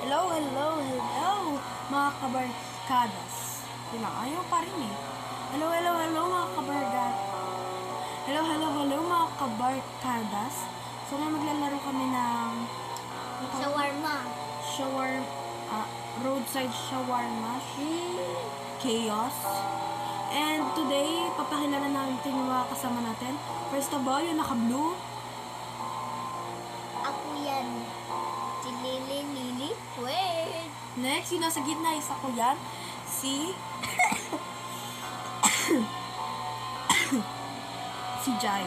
Hello, hello, hello, mga kabarkadas. Yun lang, ayaw pa rin eh. Hello, hello, hello, mga kabarkadas. Hello, hello, hello, mga kabarkadas. So, ngayon maglalaro kami ng Shawarma. Roadside shawarma. Chaos. And today, papakilala natin yung mga kasama natin. First of all, yung naka-blue. Ako yan. Si Lily. Wait. Next, yung nasa gitna, isa ko yan. Si... si Jai.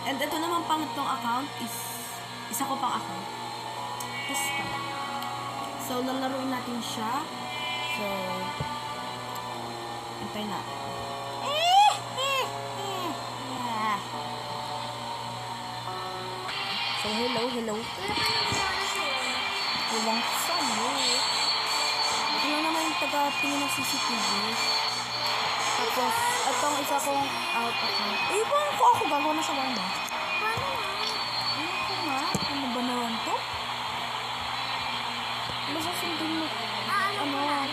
And ito naman pangatlong account is... isa ko pang account. Basta. So, lalaroin natin siya. So, antayin natin. So, hello. Wala pa naman na shawarma. Ilang sa'yo. Ito na naman yung taga-tingin ng CCTV. Tapos, itong isa kong out account. Eh, paano ko ako gagawa na shawarma? Paano nga? Ano ko nga? Ano ba naman to? Basta sundin mo. Ano pala?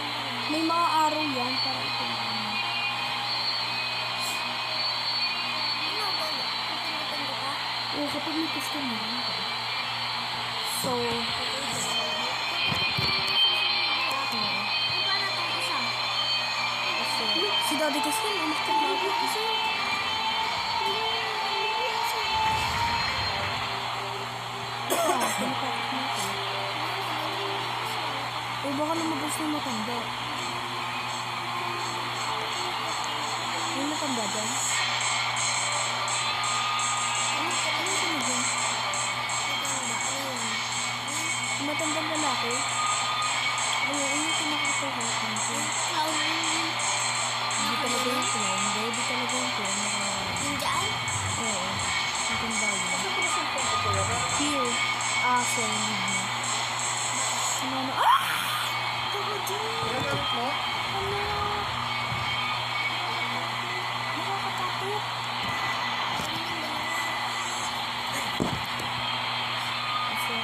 May mga araw yan para ito na. Ano ba? Pagpinatanda ka? Oo, kapag may customer. So, Paano itong isa? kasi, si Daddy kasi umakit na ako. Kasi, pinapakit mo ito. Eh, baka lumabas na matanda. May matanda dyan? Ano dyan? Matandang lalaki? Ano yung pinakasahot natin? Hindi talaga yung clown. Hindi talaga yung clown. Nandiyan? Oo. Matanda yun. Here. So, ano? Ah! Ako dyan! Ano? Nakakatakot. So,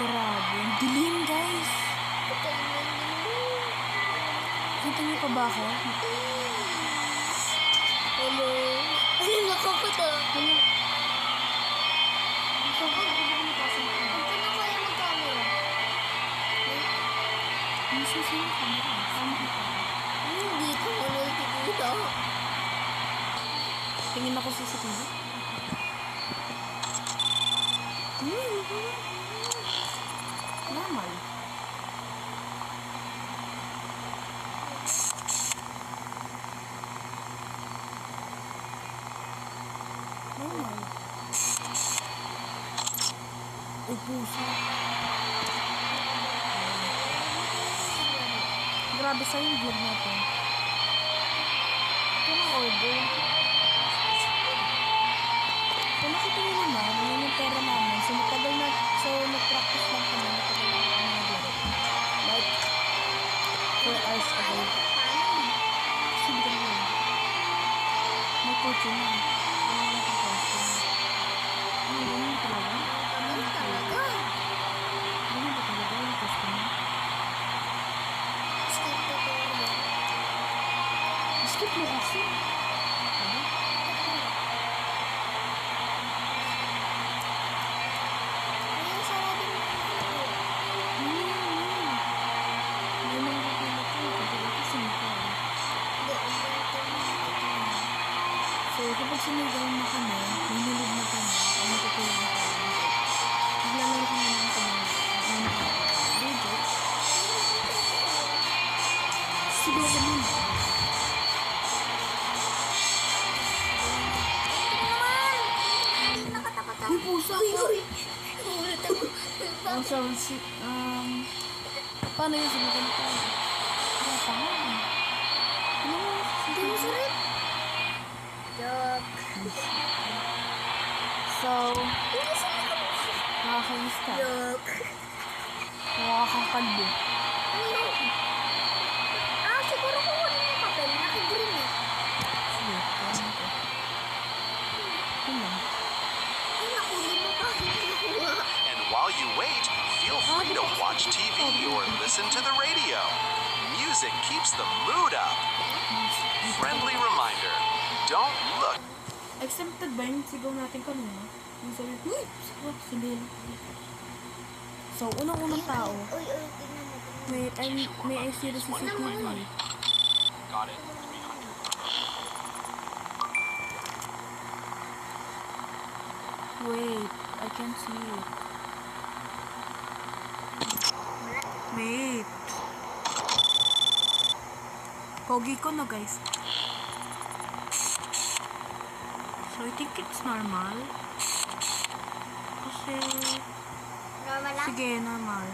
grabe. Ang dilim, guys. Kita niyo pa ba ako? Hello. Ay, nakakatakot. Ano? Huwag ka na kaya mag-camera. Ano susunod ka mo? Tama ka. Hindi ko dito. Tingin ako sa CCTV. Normal. Normal. Ay, puso. Grabe sa'yo yung vlog natin. Ito na order. So, nakita nyo naman, yun yung pera namin. So, nag-practice lang kami. Matagal lang kami naglaro. Like, 4 hours ago. Kasi hindi kami lang. May kotse na. Ano lang ang kotse na. Ano, ganun talaga? Ano talaga? Ganun ba talaga yung kotse na? Skip tutorial. Skip mo kasi. Ano? Ay, sarado mo. May mga kapila ko. Kapila ko sinigaw. Hindi, So, kapag sinigaw na kami, hinulog na kami, o matutulog na kami, maglalaro kami ng gadget. Sigaw kami na. Nakatapat Uy, pusa ko! Ulit ako. Paano yung sinigaw na tayo? Ano pa nga? Ano nga? Hindi mo sarap. Joke. So, nakakainis ka. Joke. Mukha kang kalbo. Ano? Siguro kukunin yung papel. Naki-green eh. Sige, kunin ko. Yun lang. Ay, nakunin mo pa. And while you wait, feel free to watch TV or listen to the radio. Music keeps the mood up. Friendly reminder, don't look. Exempted ba yung sigaw natin kanina? Yung sabi, uy! Sarap, silil. So, unang-unang tao. Uy, tingnan mo. Wait, may I see the CCTV? Got it. Wait, I can't see it. Wait. Pogi ko na, guys. So, I think it's normal. Kasi, Normal lang? sige, normal.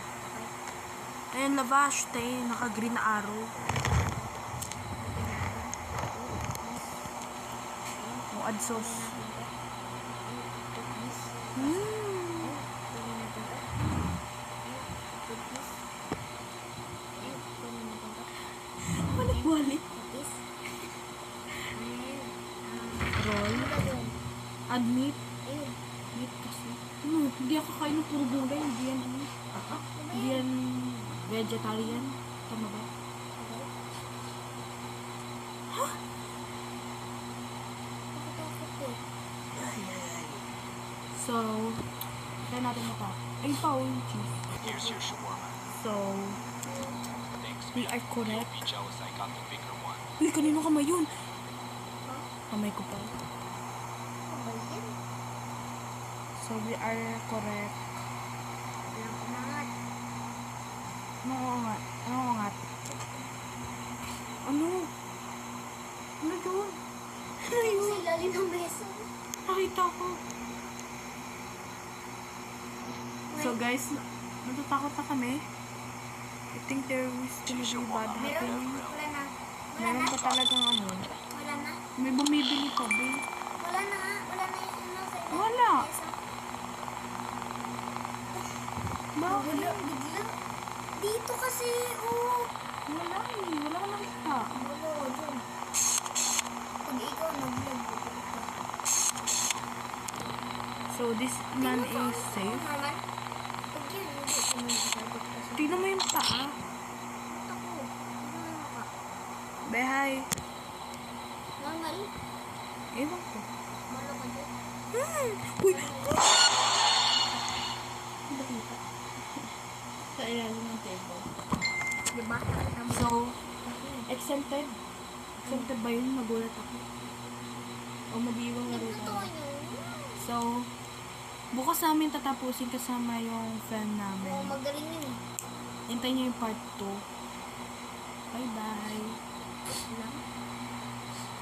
Ayan, lavash, tay. Naka-green na arrow. O, add sauce. Balik-balik. Roll. Admit. Meat kasi. Hindi ako kain ng puro gulay. Hindi yan, hindi yan vegetarian. Tama ba? So, kaya natin mata. Ay, pa, yung cheese. Here's your shawarma. So, Thanks, we are correct. Be jealous I got the bigger one. Uy, kanino kamay yun? Kamay ko pa. So, we are correct. Ano angat? Ano angat? Ano? Ano yun? Ano yun? Sa ilalim ng beso. Nakita ko. So guys, natatakot na kami. I think there is gonna be bad Meron? happening. Wala na. Wala Meron na. pa talagang ano. Wala na. May bumibili pa, babe. Wala na nga. Wala na yung ano sa ilalim Wala. ng beso. Bakit? Wala. Bigla. Dito kasi, oh. Wala eh. Wala ka nakita. Wala, dun. Pag ikaw nag-vlog, So this man is safe. Normal? Pag yan, hindi ko nagsasagot kasi. Tignan mo yung paa. Ako. Ano ka? Behay. Normal? Ewan ko. Wala ka dyan. Uy! Nakita. Sa ilalim ng table. Diba? So, exempted? Exempted ba yun? Nagulat ako. O mag-iwan na rin Totoo tayo. yun. So, bukas namin tatapusin kasama yung friend Oo, namin. magaling yun eh. Hintayin niyo yung part 2. Bye-bye. Lang.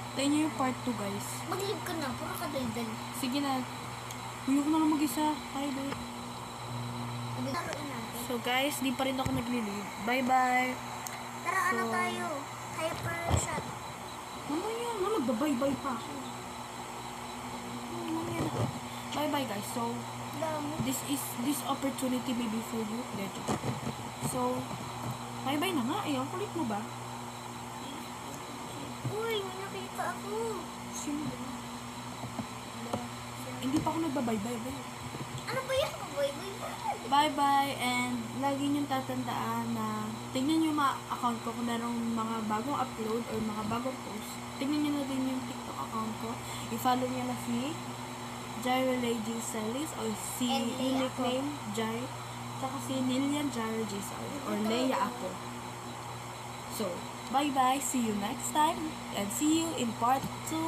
Hintayin niyo yung part 2, guys. Mag-live ka na, puro ka daldal. Sige na. Uyok na lang mag-isa. Bye-bye. Laruin natin. So, guys, di pa rin ako nag-live. Bye-bye. Tara, ano So- tayo? Hyper shot. Mamaya na, nagbabay-bye pa. Mamaya na. Bye-bye, guys. So, Damo. this opportunity may be for you. Dito. So, bye-bye na nga. Eh, ang kulit mo ba? Uy, may nakita ako. Sino ba? Hindi pa ako nagbabay-bye. Bye. Ano ba yan? Boy, boy. Bye-bye, and lagi niyong tatandaan na tingnan niyo yung mga account ko kung merong mga bagong upload or mga bagong post. Tingnan niyo na din yung TikTok account ko. I-follow niyo na si Jairo J. Celis or si And Leia unique name Jai, tsaka si Nilian Jairo J. Celis or Leia ako. So, bye-bye. See you next time and see you in part 2.